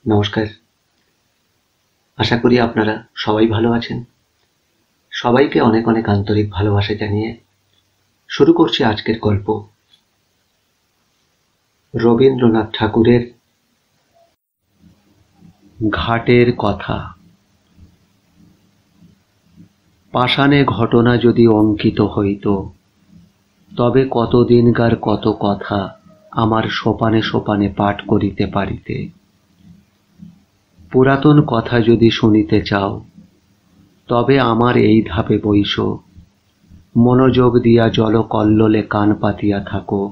নমস্কার। আশা করি আপনারা সবাই ভালো আছেন। সবাইকে অনেক অনেক আন্তরিক ভালোবাসা জানিয়ে শুরু করছি আজকের গল্প। রবীন্দ্রনাথ ঠাকুরের ঘাটের কথা। পাষাণে ঘটনা যদি অঙ্কিত হইত, তবে কতদিনকার কত কথা আমার সোপানে সোপানে পাঠ করিতে পারিতে। পুরাতন কথা যদি শুনিতে চাও, তবে আমার এই ধাপে বইস, মনোযোগ দিয়া জলকল্লোলে কান পাতিয়া থাকো,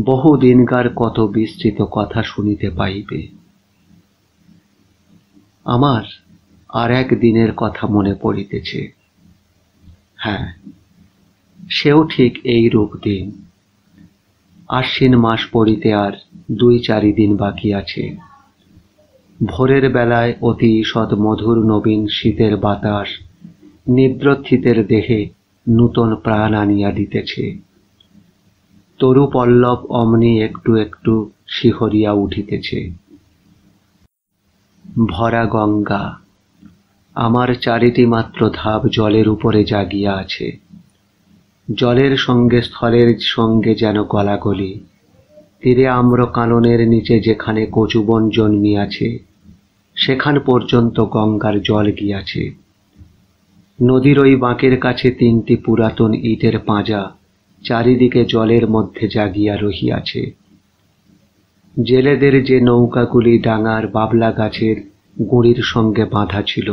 বহু দিনকার কত বিস্তৃত কথা শুনিতে পাইবে। আমার আর এক দিনের কথা মনে পড়িতেছে। হ্যাঁ, সেও ঠিক এই রূপ দিন। আশ্বিন মাস পড়িতে আর 2-4 দিন বাকি আছে। ভোরের বেলায় অতি ঈষৎ মধুর নবীন শীতের বাতাস নিদ্রোত্থিতের দেহে নূতন প্রাণ আনিয়া দিতেছে। তরু পল্লব অমনি একটু একটু শিহরিয়া উঠিতেছে। ভরা গঙ্গা আমার চারিটি মাত্র ধাপ জলের উপরে জাগিয়া আছে। জলের সঙ্গে স্থলের সঙ্গে যেন গলাগলি। তীরে আম্রকাননের নিচে যেখানে কচুবন জন্মিয়াছে, সেখান পর্যন্ত গঙ্গার জল গিয়াছে। নদীর ওই বাঁকের কাছে 3টি পুরাতন ইটের পাঁজা চারিদিকে জলের মধ্যে জাগিয়া রহিয়াছে। জেলেদের যে নৌকাগুলি ডাঙার বাবলা গাছের গুঁড়ির সঙ্গে বাঁধা ছিল,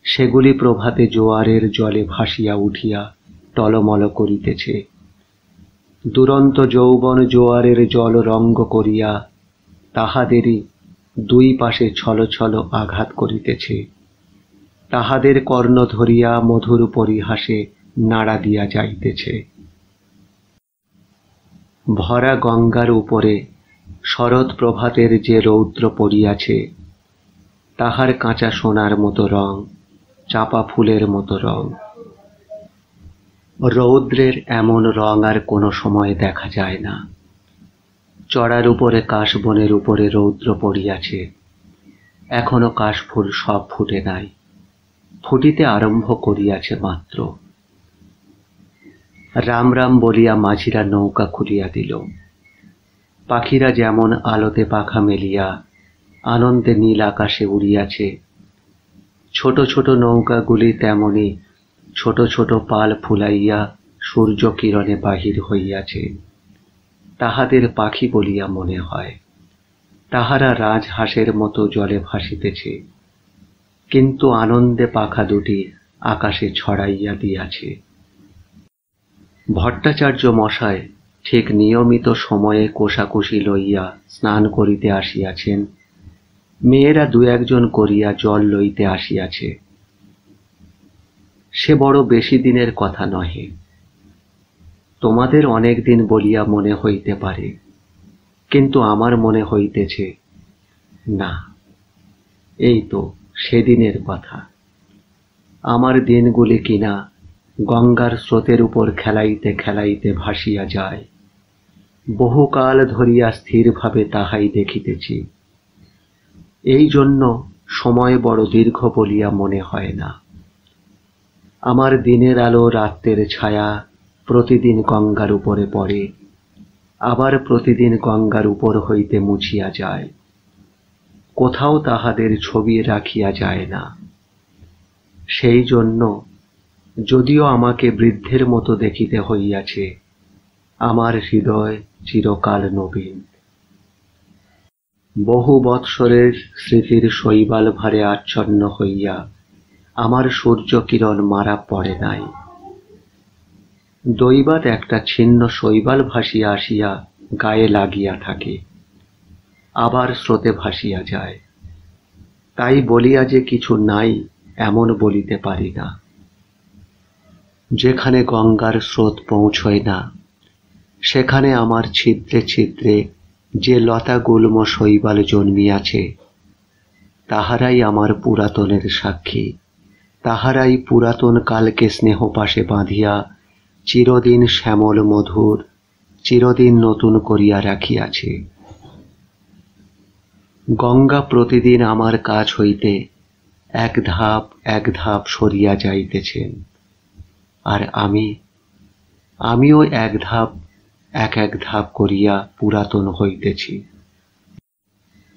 সেগুলি প্রভাতে জোয়ারের জলে ভাসিয়া উঠিয়া টলমল করিতেছে। দুরন্ত যৌবন জোয়ারের জল রঙ্গ করিয়া তাহাদেরই 2 পাশে ছল ছল আঘাত করিতেছে। তাহাদের কর্ণ ধরিয়া মধুর পরিহাসে নাড়া দিয়া যাইতেছে। ভরা গঙ্গার উপরে শরৎ প্রভাতের যে রৌদ্র পড়িয়াছে, তাহার কাঁচা সোনার মতো রং, চাপা ফুলের মতো রং। রৌদ্রের এমন রং আর কোনো সময় দেখা যায় না। চড়ার উপরে কাশবনের উপরে রৌদ্র পড়িয়াছে, এখনো কাশফুল সব ফুটে নাই, ফুটিতে আরম্ভ করিয়াছে মাত্র। রাম রাম বলিয়া মাঝিরা নৌকা খুলিয়া দিল। পাখিরা যেমন আলোতে পাখা মেলিয়া আনন্দে নীল আকাশে উড়িয়াছে, ছোট ছোট নৌকাগুলি তেমনি ছোট ছোট পাল ফুলাইয়া সূর্য কিরণে বাহির হইয়াছে। তাহাদের পাখি বলিয়া মনে হয়। তাহারা রাজহাঁসের মতো জলে ভাসিতেছে, কিন্তু আনন্দে পাখা দুটি আকাশে ছড়াইয়া দিয়াছে। ভট্টাচার্য মশায় ঠিক নিয়মিত সময়ে কোষাকুষি লইয়া স্নান করিতে আসিয়াছেন। মেয়েরা 2-1 করিয়া জল লইতে আসিয়াছে। সে বড় বেশি দিনের কথা নহে। তোমাদের অনেক দিন বলিয়া মনে হইতে পারে, কিন্তু আমার মনে হইতেছে না, এই তো সেদিনের কথা। আমার দিনগুলি কিনা গঙ্গার স্রোতের উপর খেলাইতে খেলাইতে ভাসিয়া যায়। বহুকাল ধরিয়া স্থিরভাবে তাহাই দেখিতেছি। এই জন্য সময় বড় দীর্ঘ বলিয়া মনে হয় না। আমার দিনের আলো রাত্রের ছায়া প্রতিদিন গঙ্গার উপরে পড়ে, আবার প্রতিদিন গঙ্গার উপর হইতে মুছিয়া যায়। কোথাও তাহাদের ছবি রাখিয়া যায় না। সেই জন্য যদিও আমাকে বৃদ্ধের মতো দেখিতে হইয়াছে, আমার হৃদয় চিরকাল নবীন। বহু বৎসরের স্মৃতির শৈবাল ভারে আচ্ছন্ন হইয়া আমার সূর্য কিরণ মারা পড়ে নাই। দৈবাৎ একটা ছিন্ন শৈবাল ভাসিয়া আসিয়া গায়ে লাগিয়া থাকে, আবার স্রোতে ভাসিয়া যায়। তাই বলিয়া যে কিছু নাই এমন বলিতে পারি না। যেখানে গঙ্গার স্রোত পৌঁছয় না, সেখানে আমার ছিদ্রে ছিদ্রে যে লতা গুল্ম শৈবাল জন্মিয়াছে, তাহারাই আমার পুরাতনের সাক্ষী। তাহারাই পুরাতন কালকে স্নেহপাশে বাঁধিয়া চিরদিন শ্যামল মধুর, চিরদিন নতুন করিয়া রাখিয়াছে। গঙ্গা প্রতিদিন আমার কাছ হইতে এক ধাপ সরিয়া যাইতেছেন, আর আমিও এক ধাপ করিয়া পুরাতন হইতেছি।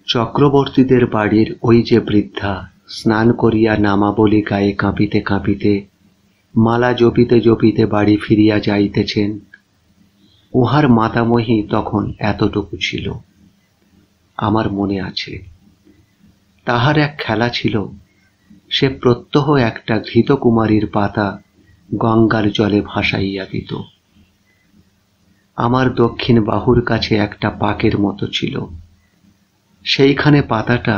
চক্রবর্তীদের বাড়ির ওই যে বৃদ্ধা স্নান করিয়া নামাবলী গায়ে কাঁপিতে কাঁপিতে মালা জপিতে জপিতে বাড়ি ফিরিয়া যাইতেছেন, উহার মাতামহী তখন এতটুকু ছিল। আমার মনে আছে, তাহার এক খেলা ছিল, সে প্রত্যহ একটা ঘৃতকুমারীর পাতা গঙ্গার জলে ভাসাইয়া দিত। আমার দক্ষিণ বাহুর কাছে একটা পাকের মতো ছিল, সেইখানে পাতাটা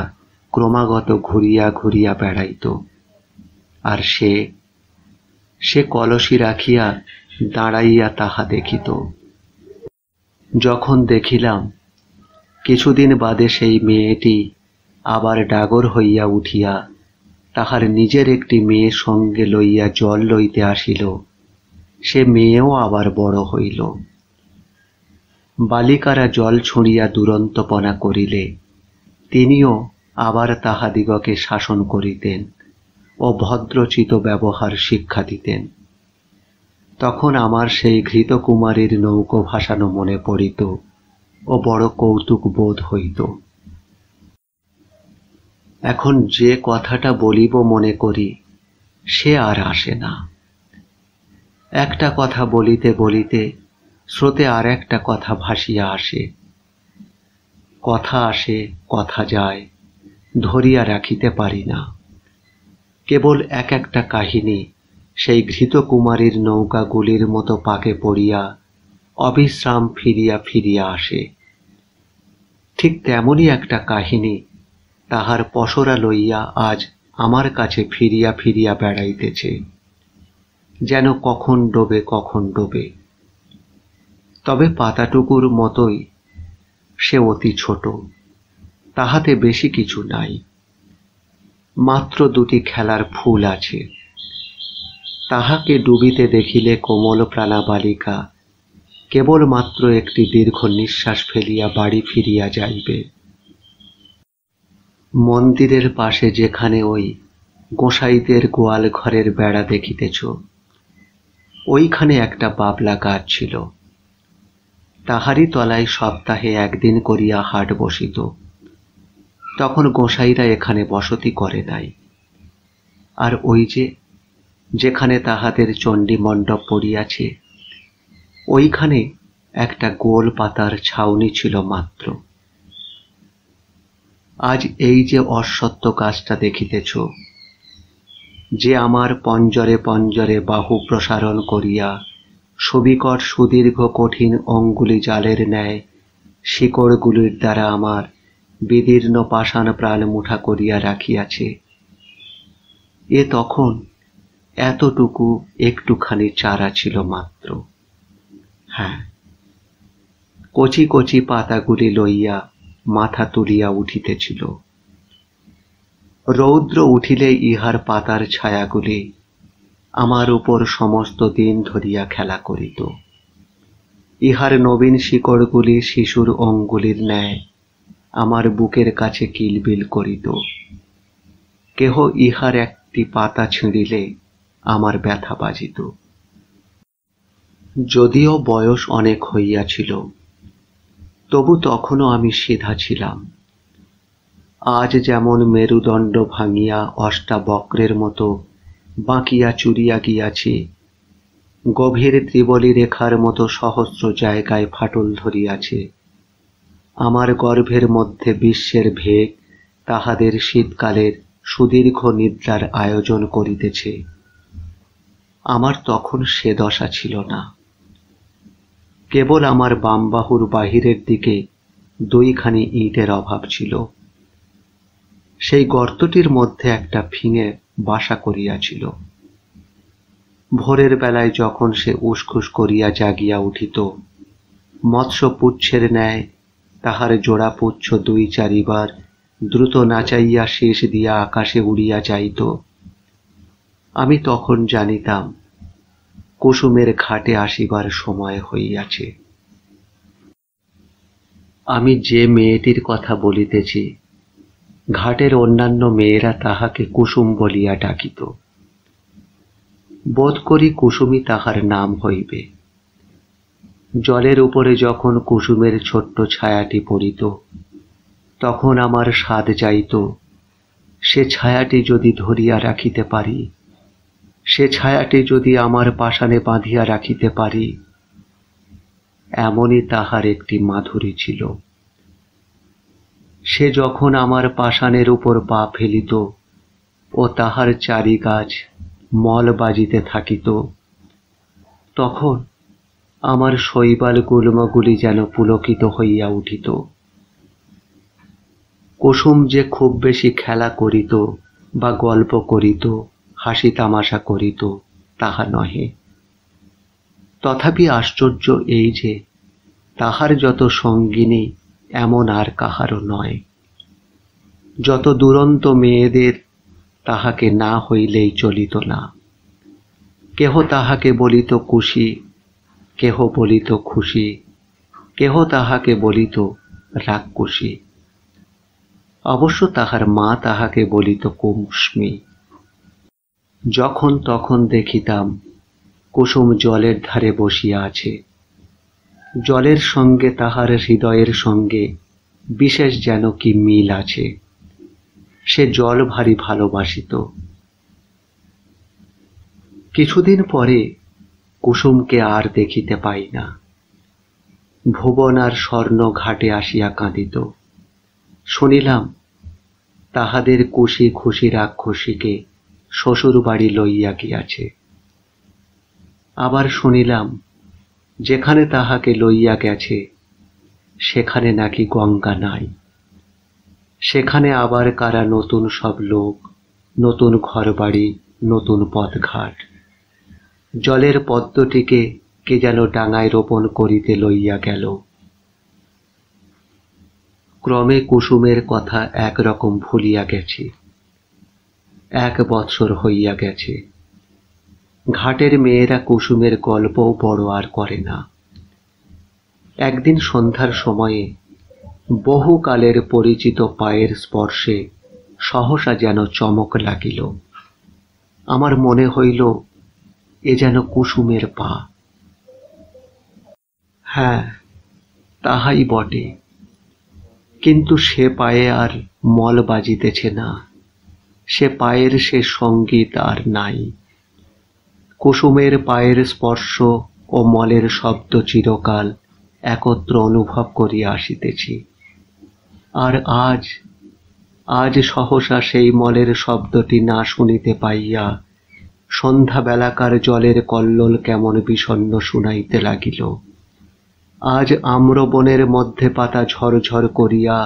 ক্রমাগত ঘুরিয়া ঘুরিয়া বেড়াইত, আর সে কলসি রাখিয়া দাঁড়াইয়া তাহা দেখিত। যখন দেখিলাম কিছুদিন বাদে সেই মেয়েটি আবার ডাগর হইয়া উঠিয়া তাহার নিজের একটি মেয়ে সঙ্গে লইয়া জল লইতে আসিল, সে মেয়েও আবার বড় হইল। বালিকারা জল ছুঁড়িয়া দুরন্তপনা করিলে তিনিও আবার তাহাদিগকে শাসন করিতেন ও ভদ্রচিত ব্যবহার শিক্ষা দিতেন। তখন আমার সেই ঘৃতকুমারীর নৌকো ভাসানো মনে পড়িত ও বড় কৌতুক বোধ হইত। এখন যে কথাটা বলিব মনে করি, সে আর আসে না। একটা কথা বলিতে বলিতে স্রোতে আর একটা কথা ভাসিয়া আসে। কথা আসে, কথা যায়, ধরিয়া রাখিতে পারি না। কেবল একটা কাহিনী সেই ঘৃতকুমারীর নৌকাগুলির মতো পাকে পড়িয়া অবিশ্রাম ফিরিয়া ফিরিয়া আসে। ঠিক তেমনি একটা কাহিনী তাহার পসরা লইয়া আজ আমার কাছে ফিরিয়া ফিরিয়া বেড়াইতেছে, যেন কখন ডোবে। তবে পাতাটুকুর মতোই সে অতি ছোট, তাহাতে বেশি কিছু নাই। মাত্র দুটি খেলার ফুল আছে। তাহাকে ডুবিতে দেখিলে কোমল প্রাণা বালিকা কেবলমাত্র একটি দীর্ঘ নিঃশ্বাস ফেলিয়া বাড়ি ফিরিয়া যাইবে। মন্দিরের পাশে যেখানে ওই গোসাইদের গোয়াল ঘরের বেড়া দেখিতেছ, ওইখানে একটা বাবলা গাছ ছিল। তাহারই তলায় সপ্তাহে একদিন করিয়া হাট বসিত। তখন গোসাইরা এখানে বসতি করে নাই। আর ওই যেখানে তাহাদের চণ্ডী মণ্ডপ পড়িয়াছে, ওইখানে একটা গোল পাতার ছাউনি ছিল মাত্র। আজ এই যে অশ্বত্থ গাছটা দেখিতেছ, যে আমার পঞ্জরে পঞ্জরে বাহু প্রসারণ করিয়া সবিকট সুদীর্ঘ কঠিন অঙ্গুলি জালের ন্যায় শিকড়গুলির দ্বারা আমার বিদীর্ণ পাষাণ প্রাণ মুঠা করিয়া রাখিয়াছে, এ তখন এতটুকু একটুখানি চারা ছিল মাত্র। হ্যাঁ, কচি কচি পাতাগুলি লইয়া মাথা তুলিয়া উঠিতেছিল। রৌদ্র উঠিলে ইহার পাতার ছায়াগুলি আমার উপর সমস্ত দিন ধরিয়া খেলা করিত। ইহার নবীন শিকড়গুলি শিশুর অঙ্গুলির ন্যায় আমার বুকের কাছে কিলবিল করিত। কেহ ইহার একটি পাতা ছিঁড়িলে আমার ব্যথা বাজিত। যদিও বয়স অনেক হইয়াছিল, তবু তখনও আমি সিধা ছিলাম। আজ যেমন মেরুদণ্ড ভাঙিয়া অষ্টাবক্রের মতো বাঁকিয়া চুরিয়া গিয়াছি, গভীর ত্রিবলী রেখার মতো সহস্র জায়গায় ফাটল ধরিয়াছে, আমার গর্ভের মধ্যে বিশ্বের ভেগ তাহাদের শীতকালের সুদীর্ঘ নিদ্রার আয়োজন করিতেছে। আমার তখন সে দশা ছিল না। কেবল আমার বাম বাহুর বাহিরের দিকে দুইখানি ইটের অভাব ছিল। সেই গর্তটির মধ্যে একটা ফিঙে বাসা করিয়াছিল। ভোরের বেলায় যখন সে উসখুস করিয়া জাগিয়া উঠিত, মৎস্যপুচ্ছের ন্যায় তাহার জোড়া পুচ্ছ দুই চারিবার দ্রুত নাচাইয়া শেষ দিয়া আকাশে উড়িয়া যাইত, আমি তখন জানিতাম কুসুমের ঘাটে আসিবার সময় হইয়াছে। আমি যে মেয়েটির কথা বলিতেছি, ঘাটের অন্যান্য মেয়েরা তাহাকে কুসুম বলিয়া ডাকিত। বোধ করি কুসুমই তাহার নাম হইবে। জলের উপরে যখন কুসুমের ছোট্ট ছায়াটি পড়িত, তখন আমার স্বাদ যাইত, সে ছায়াটি যদি ধরিয়া রাখিতে পারি, সে ছায়াটি যদি আমার পাষাণে বাঁধিয়া রাখিতে পারি। এমনই তাহার একটি মাধুরী ছিল। সে যখন আমার পাষাণের উপর পা ফেলিত ও তাহার চারি গাছ মল বাজিতে থাকিত, তখন আমার শৈবাল গুল্মগুলি যেন পুলকিত হইয়া উঠিত। কুসুম যে খুব বেশি খেলা করিত বা গল্প করিত, হাসি তামাশা করিত, তাহা নহে। তথাপি আশ্চর্য এই যে তাহার যত সঙ্গিনী এমন আর কাহারও নয়। যত দুরন্ত মেয়েদের তাহাকে না হইলেই চলিত না। কেহ তাহাকে বলিত কুশি, কেহ বলিত খুশি, কেহ তাহাকে বলিত রাক্ষসী। অবশ্য তাহার মা তাহাকে বলিত কুস্মি। যখন তখন দেখিতাম কুসুম জলের ধারে বসিয়া আছে। জলের সঙ্গে তাহার হৃদয়ের সঙ্গে বিশেষ যেন কি মিল আছে। সে জল ভারী ভালোবাসিত। কিছুদিন পরে কুসুমকে আর দেখিতে পাই না। ভুবন আর স্বর্ণ ঘাটে আসিয়া কাঁদিত। শুনিলাম তাহাদের কুশি খুশি রাক্ষসীকে শ্বশুর বাড়ি লইয়া গিয়াছে। আবার শুনিলাম যেখানে তাহাকে লইয়া গেছে সেখানে নাকি গঙ্গা নাই। সেখানে আবার কারা নতুন সব লোক, নতুন ঘরবাড়ি, নতুন পথঘাট। জলের পদ্মটিকে কে যেন ডাঙায় রোপণ করিতে লইয়া গেল। ক্রমে কুসুমের কথা একরকম ভুলিয়া গেছি। 1 বৎসর হইয়া গেছে। ঘাটের মেয়েরা কুসুমের গল্পও বড় আর করে না। একদিন সন্ধ্যার সময়ে বহুকালের পরিচিত পায়ের স্পর্শে সহসা যেন চমক লাগিল। আমার মনে হইল এ যেন কুসুমের পা। হ্যাঁ, তাহাই বটে, কিন্তু সে পায়ে আর মল বাজিতেছে না। সে পায়ের সে সঙ্গীত আর নাই। কুসুমের পায়ের স্পর্শ ও মলের শব্দ চিরকাল একত্র অনুভব করিয়া আসিতেছি। আর আজ সহসা সেই মলের শব্দটি না শুনিতে পাইয়া সন্ধ্যাবেলাকার জলের কল্লোল কেমন বিষণ্ণ শুনাইতে লাগিল। আজ আম্রবনের মধ্যে পাতা ঝরঝর করিয়া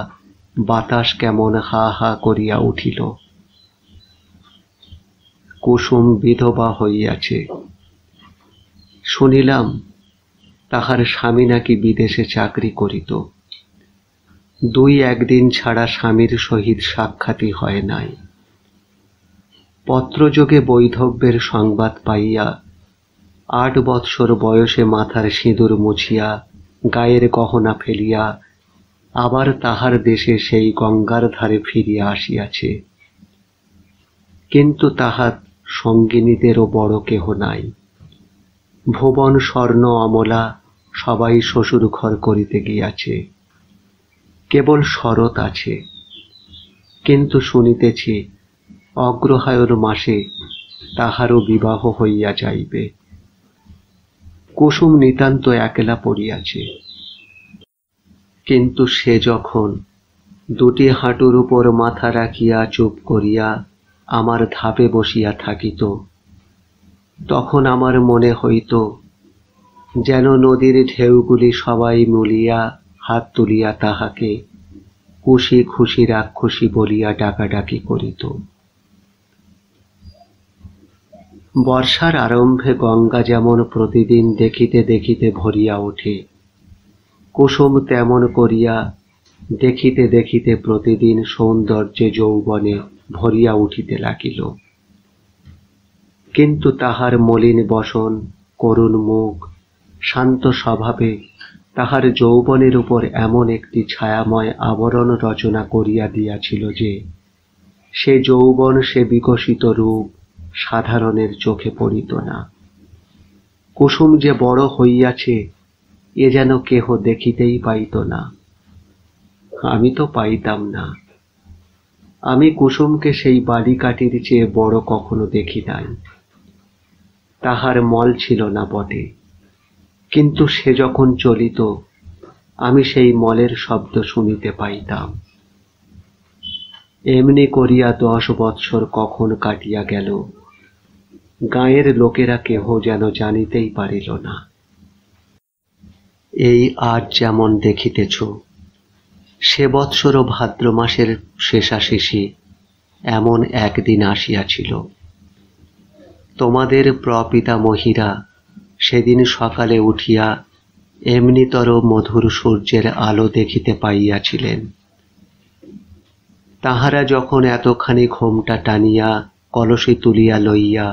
বাতাস কেমন হা হা করিয়া উঠিল। কুসুম বিধবা হইয়াছে। শুনিলাম তাহার স্বামী নাকি বিদেশে চাকরি করিত। 2-1 দিন ছাড়া স্বামীর সহিত সাক্ষাৎই হয় নাই। পত্রযোগে বৈধব্যের সংবাদ পাইয়া 8 বৎসর বয়সে মাথার সিঁদুর মুছিয়া গায়ের গহনা ফেলিয়া আবার তাহার দেশে সেই গঙ্গার ধারে ফিরিয়া আসিয়াছে। কিন্তু তাহার সঙ্গিনীদেরও বড় কেহ নাই। ভুবন, স্বর্ণ, অমলা সবাই শ্বশুর ঘর করিতে গিয়াছে। কেবল শরৎ আছে। কিন্তু শুনিতেছি অগ্রহায়ণ মাসে তাহারও বিবাহ হইয়া যাইবে। কুসুম নিতান্ত একলা পড়িয়াছে। কিন্তু সে যখন 2টি হাঁটুর উপর মাথা রাখিয়া চুপ করিয়া আমার ধাপে বসিয়া থাকিত, তখন আমার মনে হইত যেন নদীর ঢেউগুলি সবাই মিলিয়া হাত তুলিয়া তাহাকে কুশি খুশি রাক্ষসী বলিয়া ডাকাডাকি করিত। বর্ষার আরম্ভে গঙ্গা যেমন প্রতিদিন দেখিতে দেখিতে ভরিয়া ওঠে, কুসুম তেমন করিয়া দেখিতে দেখিতে প্রতিদিন সৌন্দর্যে যৌবনে ভরিয়া উঠিতে লাগিল। কিন্তু তাহার মলিন বসন, করুণ মুখ, শান্ত স্বভাবে তাহার যৌবনের উপর এমন একটি ছায়াময় আবরণ রচনা করিয়া দিয়াছিল যে সে যৌবন, সে বিকশিত রূপ সাধারণের চোখে পড়িত না। কুসুম যে বড় হইয়াছে এ যেন কেহ দেখিতেই পাইত না। আমি তো পাইতাম না। আমি কুসুমকে সেই বালিকাটির চেয়ে বড় কখনো দেখি নাই। তাহার মল ছিল না বটে, কিন্তু সে যখন চলিত আমি সেই মলের শব্দ শুনিতে পাইতাম। এমনি করিয়া 10 বৎসর কখন কাটিয়া গেল গাঁয়ের লোকেরা কেহ যেন জানিতেই পারিল না। এই আজ যেমন দেখিতেছ, সে বৎসরও ভাদ্র মাসের শেষাশেষি এমন একদিন আসিয়াছিল। তোমাদের প্রপিতামহীরা সেদিন সকালে উঠিয়া এমনিতর মধুর সূর্যের আলো দেখিতে পাইয়াছিলেন। তাহারা যখন এতখানি ঘোমটা টানিয়া কলসি তুলিয়া লইয়া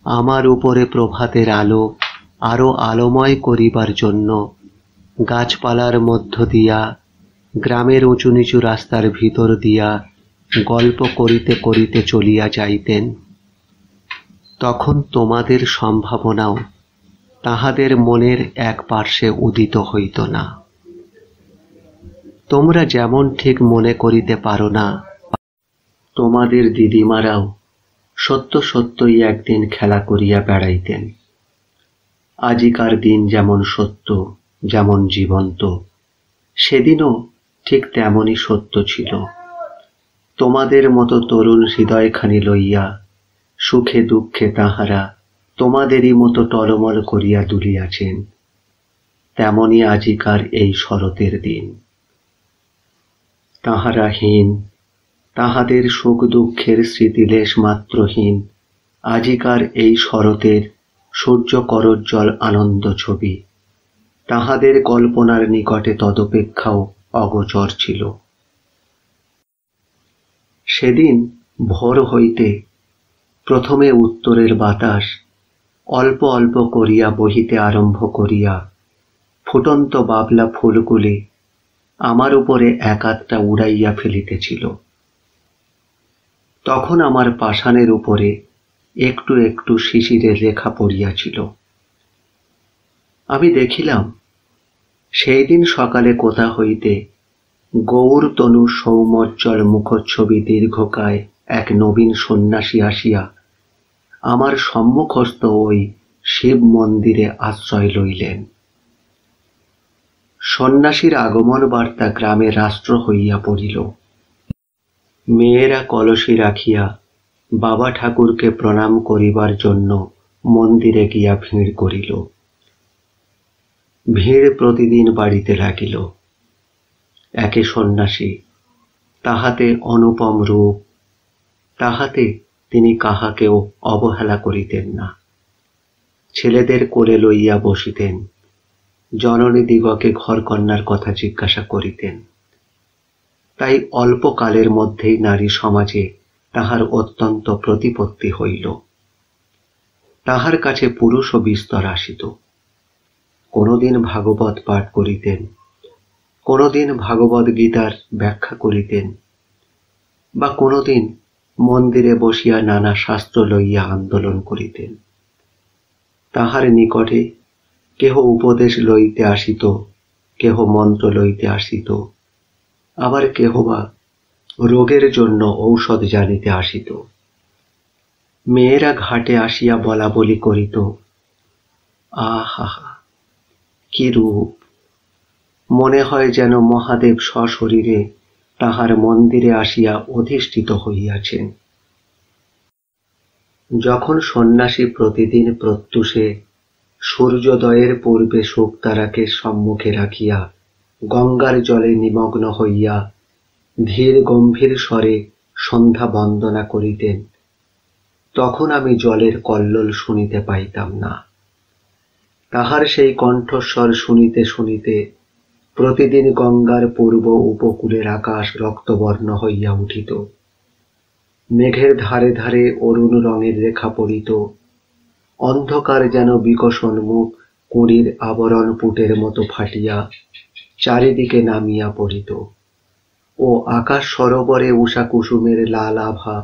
আমার উপরে প্রভাতের আলো আরো আলোময় করিবার জন্য গাছপালার মধ্য দিয়া গ্রামের উঁচু নিচু রাস্তার ভিতর দিয়া গল্প করিতে করিতে চলিয়া যাইতেন, তখন তোমাদের সম্ভাবনাও তাহাদের মনের এক পার্শ্বে উদিত হইত না। তোমরা যেমন ঠিক মনে করিতে পারো না, তোমাদের দিদিমারাও সত্য সত্যই একদিন খেলা করিয়া বেড়াইতেন। আজিকার দিন যেমন সত্য, যেমন জীবন্ত, সেদিনও ঠিক তেমনই সত্য ছিল। তোমাদের মতো তরুণ হৃদয়খানি লইয়া সুখে দুঃখে তাহারা তোমাদেরই মতো টলমল করিয়া দুলিয়াছেন। তেমনি আজিকার এই শরতের দিন। তাহারা হীন, তাহাদের সুখ দুঃখের স্মৃতিলেশ মাত্রহীন আজিকার এই শরতের সূর্য করজ্জ্বল আনন্দ ছবি তাহাদের কল্পনার নিকটে তদপেক্ষাও অগোচর ছিল। সেদিন ভোর হইতে প্রথমে উত্তরের বাতাস অল্প অল্প করিয়া বহিতে আরম্ভ করিয়া ফুটন্ত বাবলা ফুলগুলি আমার উপরে এক আধটা উড়াইয়া ফেলিতেছিল। তখন আমার পাষাণের উপরে একটু একটু শিশিরের রেখা পড়িয়াছিল। আমি দেখিলাম সেই দিন সকালে কোথা হইতে গৌর তনু সৌমজ্জ্বল মুখচ্ছবি দীর্ঘকায় এক নবীন সন্ন্যাসী আসিয়া আমার সম্মুখস্থ ওই শিব মন্দিরে আশ্রয় লইলেন। সন্ন্যাসীর আগমন বার্তা গ্রামে রাষ্ট্র হইয়া পড়িল। মেয়েরা কলসি রাখিয়া বাবা ঠাকুরকে প্রণাম করিবার জন্য মন্দিরে গিয়া ভিড় করিল। ভিড় প্রতিদিন বাড়িতে লাগিল। একে সন্ন্যাসী, তাহাতে অনুপম রূপ, তাহাতে তিনি কাহাকেও অবহেলা করিতেন না। ছেলেদের কোলে লইয়া বসিতেন, জননী দিগকে ঘরকন্যার কথা জিজ্ঞাসা করিতেন। তাই অল্প কালের মধ্যেই নারী সমাজে তাহার অত্যন্ত প্রতিপত্তি হইল। তাহার কাছে পুরুষও বিস্তর আসিত। কোনদিন ভাগবত পাঠ করিতেন, কোনদিন ভাগবত গীতার ব্যাখ্যা করিতেন, বা কোনদিন মন্দিরে বসিয়া নানা শাস্ত্র লইয়া আন্দোলন করিতেন। তাহার নিকটে কেহ উপদেশ লইতে আসিত, কেহ মন্ত্র লইতে আসিত, আবার কেহ বা রোগের জন্য ঔষধ জানিতে আসিত। মেয়েরা ঘাটে আসিয়া বলা বলি করিত, আহা, কি রূপ! মনে হয় যেন মহাদেব সশরীরে তাহার মন্দিরে আসিয়া অধিষ্ঠিত হইয়াছেন। যখন সন্ন্যাসী প্রতিদিন প্রত্যুষে সূর্যোদয়ের পূর্বে শুকতারাকে সম্মুখে রাখিয়া গঙ্গার জলে নিমগ্ন হইয়া ধীর গম্ভীর স্বরে সন্ধ্যা বন্দনা করিতেন, তখন আমি জলের কল্লোল শুনিতে পাইতাম না। তাহার সেই কণ্ঠস্বর শুনিতে শুনিতে প্রতিদিন গঙ্গার পূর্ব উপকূলের আকাশ রক্তবর্ণ হইয়া উঠিত। মেঘের ধারে ধারে অরুণ রঙের রেখা পড়িত। অন্ধকার যেন বিকশন মুখ কুঁড়ির আবরণ পুটের মতো ফাটিয়া চারিদিকে নামিয়া পড়িত ও আকাশ সরোবরে উষা কুসুমের লাল আভা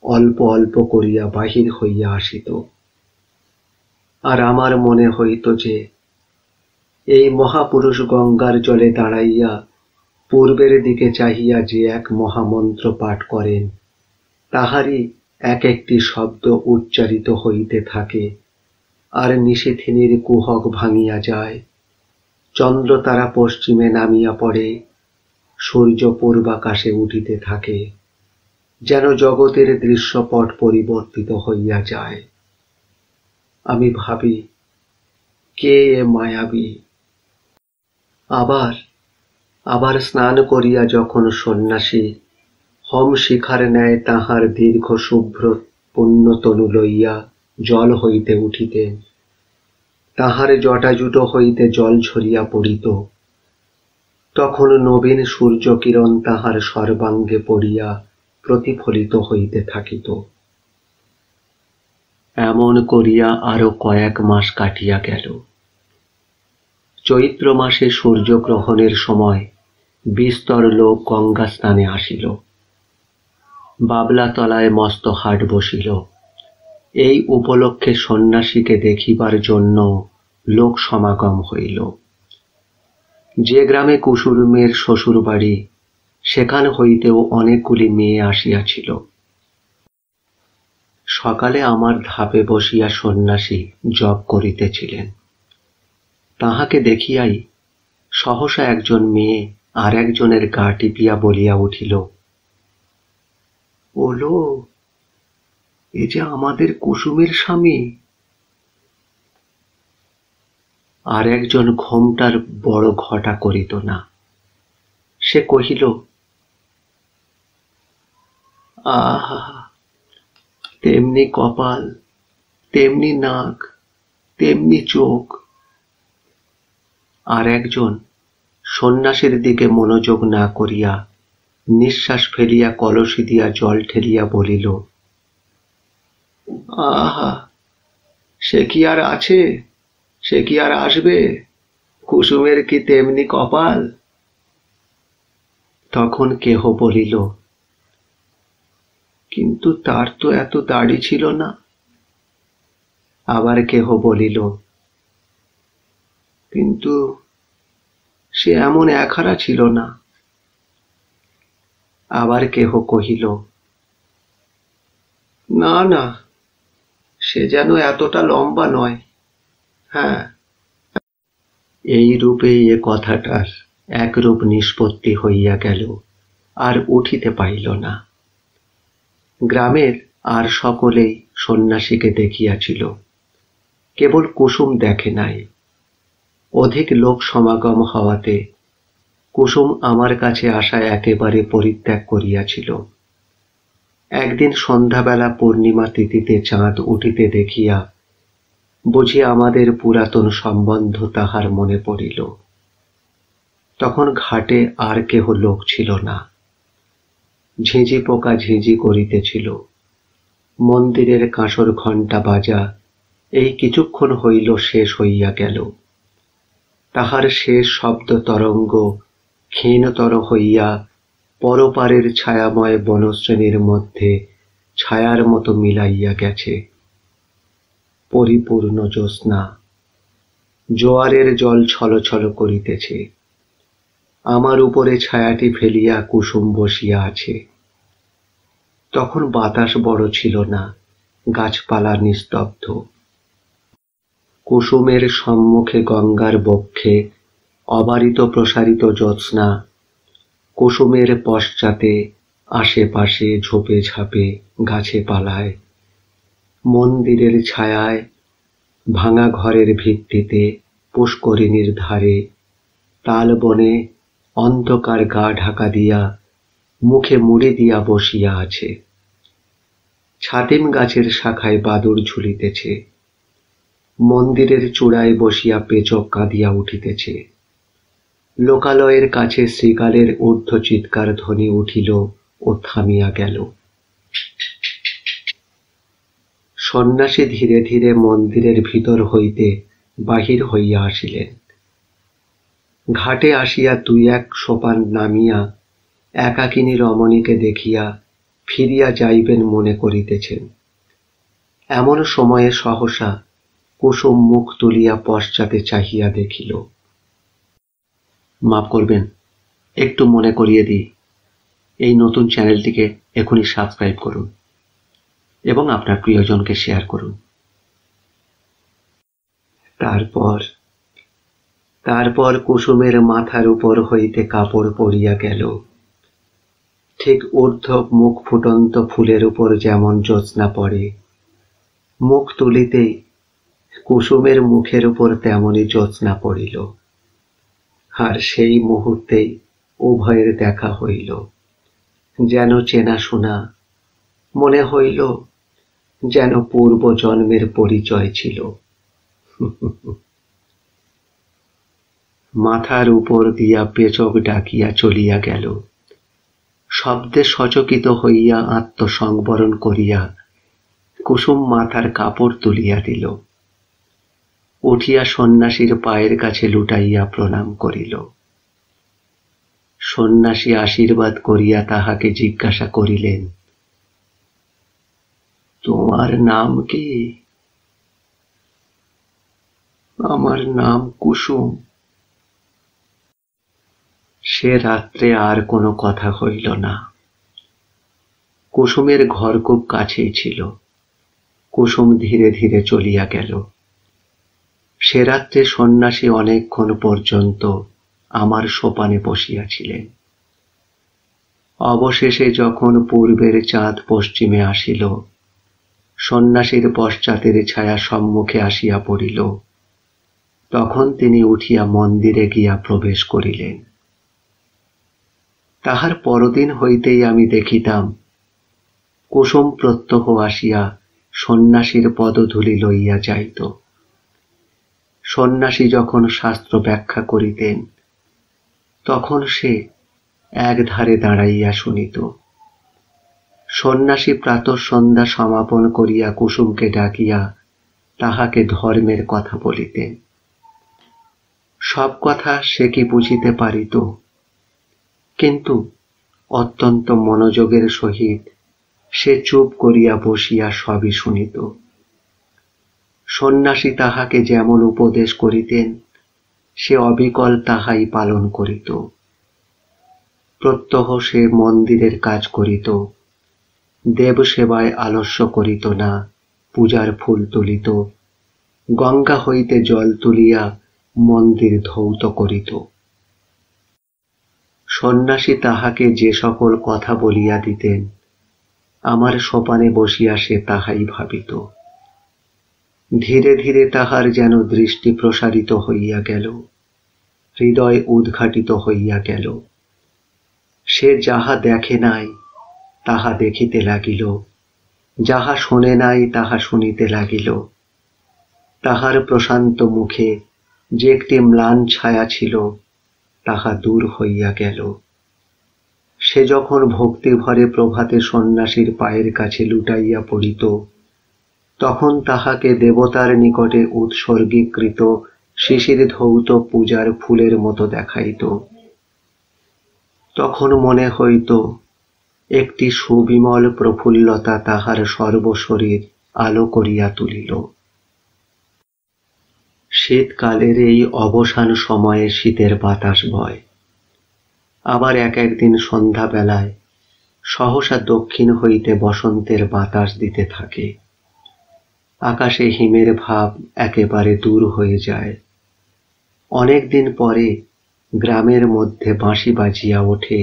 অল্প অল্প করিয়া বাহির হইয়া আসিত। আর আমার মনে হইত যে এই মহাপুরুষ গঙ্গার জলে দাঁড়াইয়া পূর্বের দিকে চাহিয়া যে এক মহামন্ত্র পাঠ করেন, তাহারই এক একটি শব্দ উচ্চারিত হইতে থাকে, আর নিশীথিনীর কুহক ভাঙিয়া যায়, চন্দ্র তারা পশ্চিমে নামিয়া পড়ে, সূর্য পূর্বাকাশে উঠিতে থাকে, যেন জগতের দৃশ্যপট পরিবর্তিত হইয়া যায়। আমি ভাবি, কে এ মায়াবী? আবার স্নান করিয়া যখন সন্ন্যাসী হোম শিখার ন্যায় তাহার দীর্ঘ শুভ্র পুণ্যতনু লইয়া জল হইতে উঠিতেন, তাহার জটাজুটো হইতে জল ঝরিয়া পড়িত, তখন নবীন সূর্যকিরণ তাহার সর্বাঙ্গে পড়িয়া প্রতিফলিত হইতে থাকিত। এমন করিয়া আরো কয়েক মাস কাটিয়া গেল। চৈত্র মাসে সূর্যগ্রহণের সময় বিস্তর লোক গঙ্গা স্নানে আসিল। বাবলাতলায় মস্ত হাট বসিল। এই উপলক্ষে সন্ন্যাসীকে দেখিবার জন্য লোক সমাগম হইল। যে গ্রামে কুসুমের শ্বশুর বাড়ি, সেখান হইতেও অনেকগুলি মেয়ে আসিয়াছিল। সকালে আমার ধাপে বসিয়া সন্ন্যাসী জপ করিতেছিলেন। তাহাকে দেখিয়াই সহসা একজন মেয়ে আর একজনের গা টিপিয়া বলিয়া উঠিল, ওলো, এ যে আমাদের কুসুমের স্বামী। আর একজন ঘোমটার বড় ঘটা করিত না। সে কহিল, আহা, তেমনি কপাল, তেমনি নাক, তেমনি চোখ। আর একজন সন্ন্যাসীর দিকে মনোযোগ না করিয়া নিঃশ্বাস ফেলিয়া কলসি দিয়া জল ঠেলিয়া বলিল, আহা, সে কি আর আছে, সে কি আর আসবে? কুসুমের কি তেমনি কপাল? তখন কেহ বলিল, কিন্তু তার তো এত দাড়ি ছিল না। আবার কেহ বলিল, কিন্তু সে এমন একহারা ছিল না। আবার কেহ কহিল, না না, সে যেন এতটা লম্বা নয়। হ্যাঁ, এই রূপেই এ কথাটার একরূপ নিষ্পত্তি হইয়া গেল, আর উঠিতে পাইল না। গ্রামের আর সকলেই সন্ন্যাসীকে দেখিয়াছিল, কেবল কুসুম দেখে নাই। অধিক লোক সমাগম হওয়াতে কুসুম আমার কাছে আসা একেবারে পরিত্যাগ করিয়াছিল। একদিন সন্ধ্যাবেলা পূর্ণিমা তিথিতে চাঁদ উঠিতে দেখিয়া বুঝি আমাদের পুরাতন সম্বন্ধ তাহার মনে পড়িল। তখন ঘাটে আর কেহ লোক ছিল না। ঝিঁঝি পোকা ঝিঁঝি করিতেছিল। মন্দিরের কাঁসর ঘণ্টা বাজা এই কিছুক্ষণ হইল শেষ হইয়া গেল। তাহার শেষ শব্দ তরঙ্গ ক্ষীণতর হইয়া পরপারের ছায়াময় বনশ্রেণীর মধ্যে ছায়ার মতো মিলাইয়া গেছে। পরিপূর্ণ জ্যোৎস্না, জোয়ারের জল ছলছল করিতেছে। আমার উপরে ছায়াটি ফেলিয়া কুসুম বসিয়া আছে। তখন বাতাস বড় ছিল না, গাছপালা নিস্তব্ধ। কুসুমের সম্মুখে গঙ্গার বক্ষে অবারিত প্রসারিত জ্যোৎস্না, কুসুমের পশ্চাতে আশেপাশে ঝোপে ঝাপে গাছে পালায়, মন্দিরের ছায়ায়, ভাঙা ঘরের ভিত্তিতে, পুষ্করিণীর ধারে, তালবনে অন্ধকার গা ঢাকা দিয়া মুখে মুড়ি দিয়া বসিয়া আছে। ছাতিম গাছের শাখায় বাদুড় ঝুলিতেছে। মন্দিরের চূড়ায় বসিয়া পেচক কাঁদিয়া উঠিতেছে। লোকালয়ের কাছে শৃগালের ঊর্ধ্ব চিৎকার ধ্বনি উঠিল ও থামিয়া গেল। সন্ন্যাসী ধীরে ধীরে মন্দিরের ভিতর হইতে বাহির হইয়া আসিলেন। ঘাটে আসিয়া 2-1 সোপান নামিয়া একাকিনী রমণীকে দেখিয়া ফিরিয়া যাইবেন মনে করিতেছেন। এমন সময়ে সহসা কুসুম মুখ তুলিয়া পশ্চাতে চাহিয়া দেখিল। মাফ করবেন, একটু মনে করিয়ে দিই, এই নতুন চ্যানেলটিকে এখনই সাবস্ক্রাইব করুন এবং আপনার প্রিয়জনকে শেয়ার করুন। তারপর কুসুমের মাথার উপর হইতে কাপড় পড়িয়া গেল। ঠিক ঊর্ধ্ব মুখ ফুটন্ত ফুলের উপর যেমন জ্যোৎস্না পড়ে, মুখ তুলিতেই কুসুমের মুখের উপর তেমনি জ্যোৎস্না পড়িল। আর সেই মুহূর্তেই উভয়ের দেখা হইল, যেন চেনাশোনা, মনে হইল যেন পূর্ব জন্মের পরিচয় ছিল। মাথার উপর দিয়া পেচক ডাকিয়া চলিয়া গেল। শব্দে সচকিত হইয়া আত্মসংবরণ করিয়া কুসুম মাথার কাপড় তুলিয়া দিল। উঠিয়া সন্ন্যাসীর পায়ের কাছে লুটাইয়া প্রণাম করিল। সন্ন্যাসী আশীর্বাদ করিয়া তাহাকে জিজ্ঞাসা করিলেন, তোমার নাম কি? আমার নাম কুসুম। সে রাত্রে আর কোনো কথা হইল না। কুসুমের ঘর খুব কাছেই ছিল। কুসুম ধীরে ধীরে চলিয়া গেল। সে রাত্রে সন্ন্যাসী অনেকক্ষণ পর্যন্ত আমার সোপানে বসিয়াছিলেন। অবশেষে যখন পূর্বের চাঁদ পশ্চিমে আসিল, সন্ন্যাসীর পশ্চাতের ছায়া সম্মুখে আসিয়া পড়িল, তখন তিনি উঠিয়া মন্দিরে গিয়া প্রবেশ করিলেন। তাহার পরদিন হইতেই আমি দেখিতাম কুসুম প্রত্যহ আসিয়া সন্ন্যাসীর পদধূলি লইয়া যাইত। সন্ন্যাসী যখন শাস্ত্র ব্যাখ্যা করিতেন, তখন সে একধারে দাঁড়াইয়া শুনিত। সন্ন্যাসী প্রাতঃসন্ধ্যা সমাপন করিয়া কুসুমকে ডাকিয়া তাহাকে ধর্মের কথা বলিতেন। সব কথা সে কি বুঝিতে পারিত, কিন্তু অত্যন্ত মনোযোগের সহিত সে চুপ করিয়া বসিয়া সবই শুনিত। সন্ন্যাসী তাহাকে যেমন উপদেশ করিতেন, সে অবিকল তাহাই পালন করিত। প্রত্যহ সে মন্দিরের কাজ করিত, দেব সেবায় আলস্য করিত না, পূজার ফুল তুলিত, গঙ্গা হইতে জল তুলিয়া মন্দির ধৌত করিত। সন্ন্যাসী তাহাকে যে সকল কথা বলিয়া দিতেন, আমার সোপানে বসিয়া সে তাহাই ভাবিত। ধীরে ধীরে তাহার যেন দৃষ্টি প্রসারিত হইয়া গেল, হৃদয় উদ্ঘাটিত হইয়া গেল। সে যাহা দেখে নাই তাহা দেখিতে লাগিল, যাহা শোনে নাই তাহা শুনিতে লাগিল। তাহার প্রশান্ত মুখে যে একটি ম্লান ছায়া ছিল, তাহা দূর হইয়া গেল। সে যখন ভক্তিভরে প্রভাতে সন্ন্যাসীর পায়ের কাছে লুটাইয়া পড়িত, তখন তাহাকে দেবতার নিকটে উৎসর্গীকৃত শিশির ধৌত পূজার ফুলের মতো দেখাইত। তখন মনে হইত একটি সুবিমল প্রফুল্লতা তাহার সর্বশরীর আলো করিয়া তুলিল। শীতকালের এই অবসান সময়ে শীতের বাতাস বয়। আবার এক একদিন সন্ধ্যাবেলায় সহসা দক্ষিণ হইতে বসন্তের বাতাস দিতে থাকে। আকাশে হিমের ভাব একেবারে দূর হয়ে যায়। অনেকদিন পরে গ্রামের মধ্যে বাঁশি বাজিয়া ওঠে,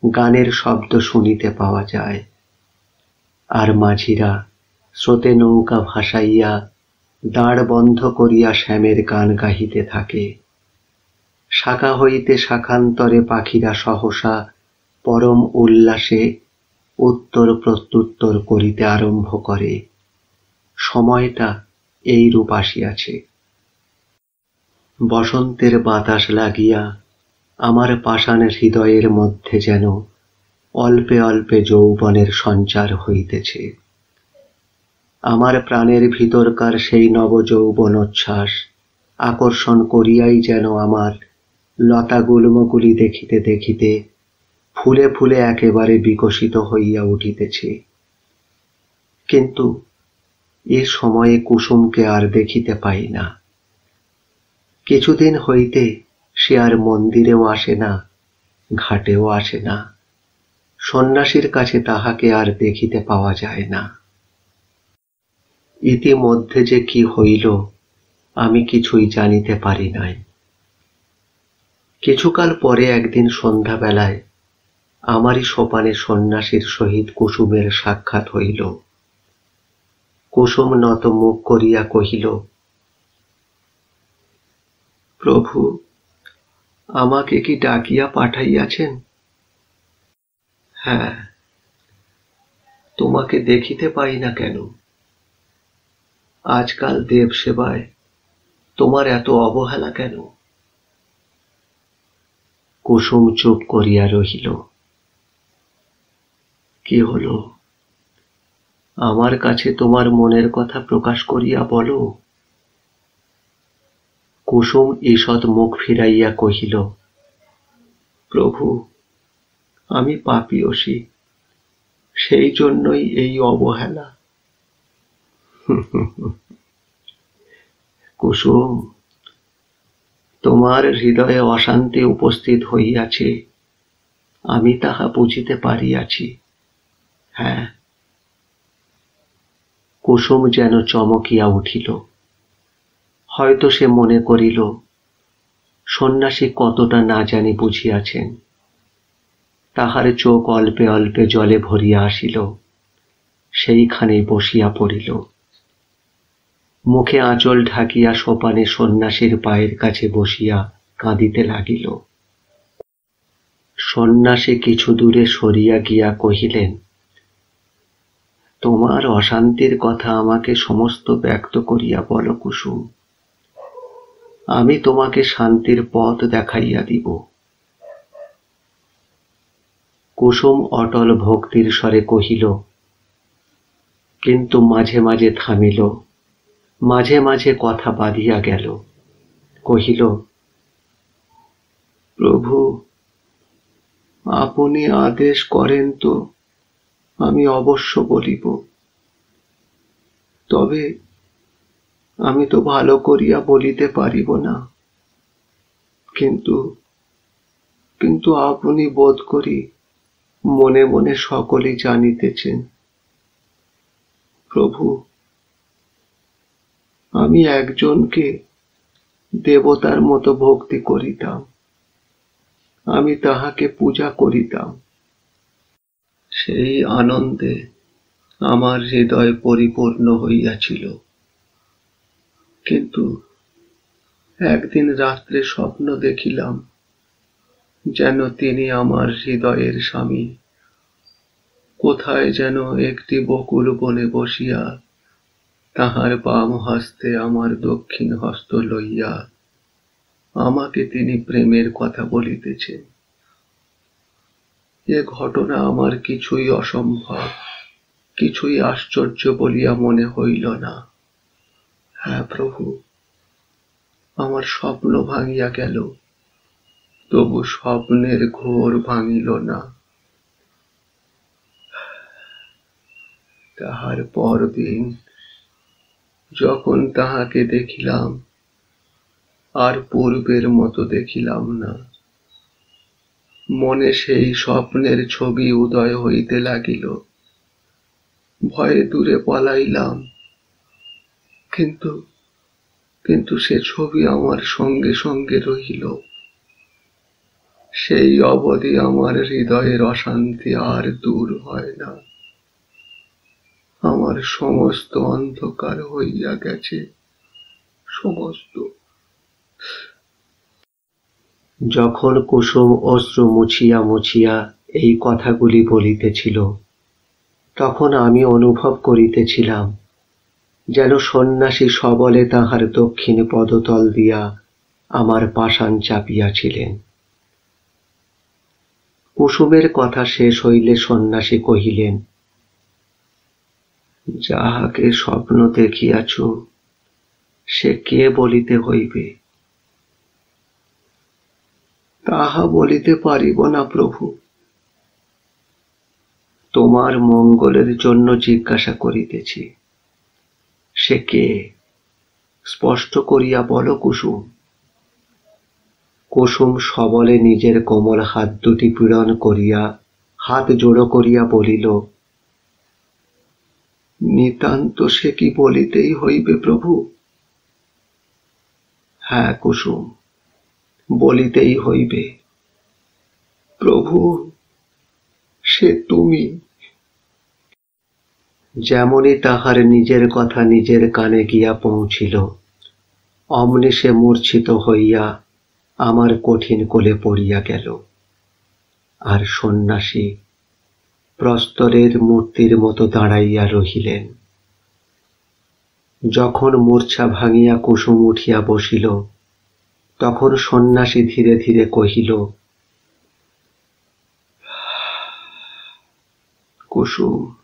গানের শব্দ শুনিতে পাওয়া যায়। আর মাঝিরা স্রোতে নৌকা ভাসাইয়া দাঁড় বন্ধ করিয়া শ্যামের গান গাহিতে থাকে। শাখা হইতে শাখান্তরে পাখিরা সহসা পরম উল্লাসে উত্তর প্রত্যুত্তর করিতে আরম্ভ করে। সময়টা এইরূপ আসিয়াছে। বসন্তের বাতাস লাগিয়া আমার পাষাণ হৃদয়ের মধ্যে যেন অল্পে অল্পে যৌবনের সঞ্চার হইতেছে। আমার প্রাণের ভিতরকার সেই নবযৌবনোচ্ছ্বাস আকর্ষণ করিয়াই যেন আমার লতাগুল্মগুলি দেখিতে দেখিতে ফুলে ফুলে একেবারে বিকশিত হইয়া উঠিতেছে। কিন্তু এ সময়ে কুসুমকে আর দেখিতে পাই না। কিছুদিন হইতে সে আর মন্দিরেও আসে না, ঘাটেও আসে না। সন্ন্যাসীর কাছে তাহাকে আর দেখিতে পাওয়া যায় না। ইতিমধ্যে যে কি হইল আমি কিছুই জানিতে পারি নাই। কিছুকাল পরে একদিন সন্ধ্যাবেলায় আমারই সোপানে সন্ন্যাসীর সহিত কুসুমের সাক্ষাৎ হইল। কুসুম নত মুখ করিয়া কহিল, প্রভু, আমাকে কি ডাকিয়া পাঠাইয়াছেন? হ্যাঁ, তোমাকে দেখিতে পাই না কেন? আজকাল দেব সেবায় তোমার এত অবহেলা কেন? কুসুম চুপ করিয়া রহিল। কি হলো? আমার কাছে তোমার মনের কথা প্রকাশ করিয়া বলো। কুসুম ঈষৎ মুখ ফিরাইয়া কহিল, প্রভু, আমি পাপিয়সী, সেই জন্যই এই অবহেলা। কুসুম, তোমার হৃদয়ে অশান্তি উপস্থিত হইয়াছে, আমি তাহা বুঝিতে পারিয়াছি। হ্যাঁ। কুসুম যেন চমকিয়া উঠিল। হয়তো সে মনে করিল সন্ন্যাসী কতটা না জানি বুঝিয়াছেন। তাহার চোখ অল্পে অল্পে জলে ভরিয়া আসিল। সেইখানেই বসিয়া পড়িল। মুখে আঁচল ঢাকিয়া সোপানে সন্ন্যাসীর পায়ের কাছে বসিয়া কাঁদিতে লাগিল। সন্ন্যাসী কিছু দূরে সরিয়া গিয়া কহিলেন, তোমার অশান্তির কথা আমাকে সমস্ত ব্যক্ত করিয়া বলো কুসুম, আমি তোমাকে শান্তির পথ দেখাইয়া দিব। কুসুম অটল ভক্তির স্বরে কহিল, কিন্তু মাঝে মাঝে থামিল, মাঝে মাঝে কথা বাঁধিয়া গেল। কহিল, প্রভু, আপনি আদেশ করেন তো আমি অবশ্য বলিব। তবে আমি তো ভালো করিয়া বলিতে পারিব না। কিন্তু কিন্তু আপনি বোধ করি মনে মনে সকলেই জানিতেছেন। প্রভু, আমি একজনকে দেবতার মতো ভক্তি করিতাম। আমি তাহাকে পূজা করিতাম। সেই আনন্দে আমার হৃদয় পরিপূর্ণ হইয়াছিল। কিন্তু একদিন রাত্রে স্বপ্ন দেখিলাম যেন তিনি আমার হৃদয়ের স্বামী। কোথায় যেন একটি বকুল বনে বসিয়া তাহার বাম হস্তে আমার দক্ষিণ হস্ত লইয়া আমাকে তিনি প্রেমের কথা বলিতেছেন। এ ঘটনা আমার কিছুই অসম্ভব, কিছুই আশ্চর্য বলিয়া মনে হইল না। হ্যাঁ প্রভু, আমার স্বপ্ন ভাঙিয়া গেল, তবু স্বপ্নের ঘোর ভাঙিল না। তাহার পরদিন যখন তাহাকে দেখিলাম, আর পূর্বের মতো দেখিলাম না। মনে সেই স্বপ্নের ছবি উদয় হইতে লাগিল। ভয়ে দূরে পলাইলাম, কিন্তু কিন্তু সে ছবি আমার সঙ্গে সঙ্গে রহিল। সেই অবধি আমার হৃদয়ের অশান্তি আর দূর হয় না। আমার সমস্ত অন্ধকার হইয়া গেছে, সমস্ত। যখন কুসুম অশ্রু মুছিয়া মুছিয়া এই কথাগুলি বলিতেছিল, তখন আমি অনুভব করিতেছিলাম যেন সন্ন্যাসী সবলে তাহার দক্ষিণ পদতল দিয়া আমার পাষাণ চাপিয়াছিলেন। কুসুমের কথা শেষ হইলে সন্ন্যাসী কহিলেন, যাহাকে স্বপ্ন দেখিয়াছ সে কে বলিতে হইবে? তাহা বলিতে পারিব না প্রভু। তোমার মঙ্গলের জন্য জিজ্ঞাসা করিতেছি, সে কে? স্পষ্ট করিয়া বলো কুসুম। কুসুম সবলে নিজের কোমল হাত দুটি পীড়ন করিয়া হাত জোড়ো করিয়া বলিল, নিতান্ত সে কি বলিতেই হইবে প্রভু। হ্যাঁ কুসুম, বলিতেই হইবে। প্রভু, সে তুমি। যেমনই তাহার নিজের কথা নিজের কানে গিয়া পৌঁছিল, অমনি সে মূর্ছিত হইয়া আমার কঠিন কোলে পড়িয়া গেল। আর সন্ন্যাসী প্রস্তরের মূর্তির মতো দাঁড়াইয়া রহিলেন। যখন মূর্ছা ভাঙিয়া কুসুম উঠিয়া বসিল, তখন সন্ন্যাসী ধীরে ধীরে কহিল, কুসুম,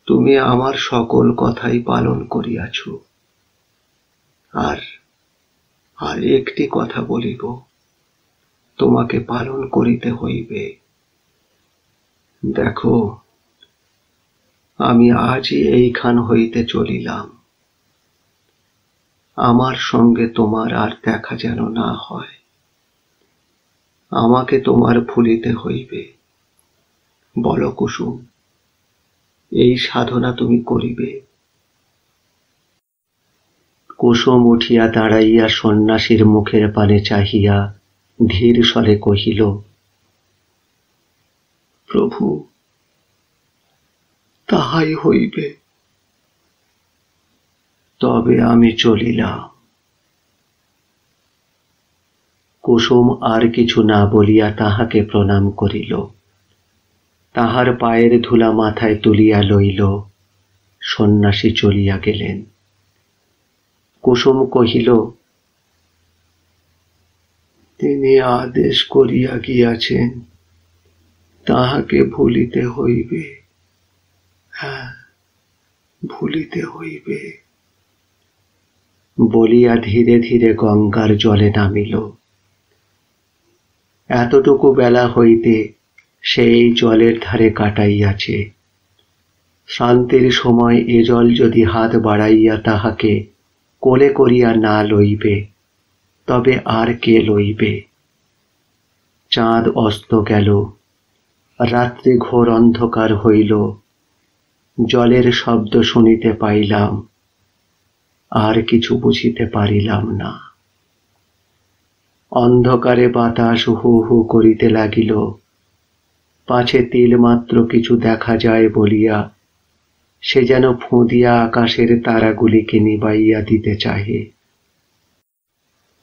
তুমি আমার সকল কথাই পালন করিয়াছ। আর একটি কথা বলিব, তোমাকে পালন করিতে হইবে। দেখো, আমি আজই এইখান হইতে চলিলাম। আমার সঙ্গে তোমার আর দেখা যেন না হয়। আমাকে তোমার ভুলিতে হইবে। বলো কুসুম, এই সাধনা তুমি করিবে? কুসুম উঠিয়া দাঁড়াইয়া সন্ন্যাসীর মুখের পানে চাহিয়া ধীর স্বরে কহিল, প্রভু, তাহাই হইবে। তবে আমি চলিলাম। কুসুম আর কিছু না বলিয়া তাহাকে প্রণাম করিল। তাহার পায়ের ধুলা মাথায় তুলিয়া লইল। সন্ন্যাসী চলিয়া গেলেন। কুসুম কহিল, তিনি আদেশ করিয়া গিয়াছেন, তাহাকে ভুলিতে হইবে। হ্যাঁ, ভুলিতে হইবে। বলিয়া ধীরে ধীরে গঙ্গার জলে নামিল। এতটুকু বেলা হইতে সেই জলের ধারে কাটাইয়াছে। শান্তির সময় এ জল যদি হাত বাড়াইয়া তাহাকে কোলে করিয়া না লইবে, তবে আর কে লইবে? চাঁদ অস্ত গেল, রাত্রি ঘোর অন্ধকার হইল। জলের শব্দ শুনিতে পাইলাম, আর কিছু বুঝিতে পারিলাম না। অন্ধকারে বাতাস হু হু করিতে লাগিল। পাছে তিল মাত্র কিছু দেখা যায় বলিয়া সে যেন ফুঁদিয়া আকাশের তারাগুলিকে নিবাইয়া দিতে চাহে।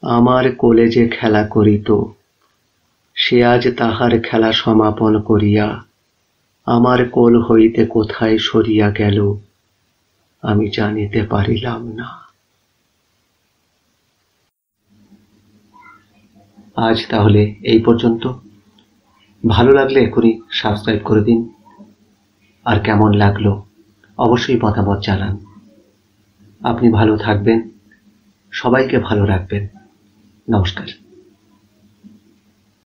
আমার কোলে যে খেলা করিত, সে আজ তাহার খেলা সমাপন করিয়া আমার কোল হইতে কোথায় সরিয়া গেল, আমি জানিতে পারিলাম না। আজ তাহলে এই পর্যন্ত। ভালো লাগলে এখনই সাবস্ক্রাইব করে দিন। আর কেমন লাগলো অবশ্যই মতামত জানান। আপনি ভালো থাকবেন, সবাইকে ভালো রাখবেন। নমস্কার।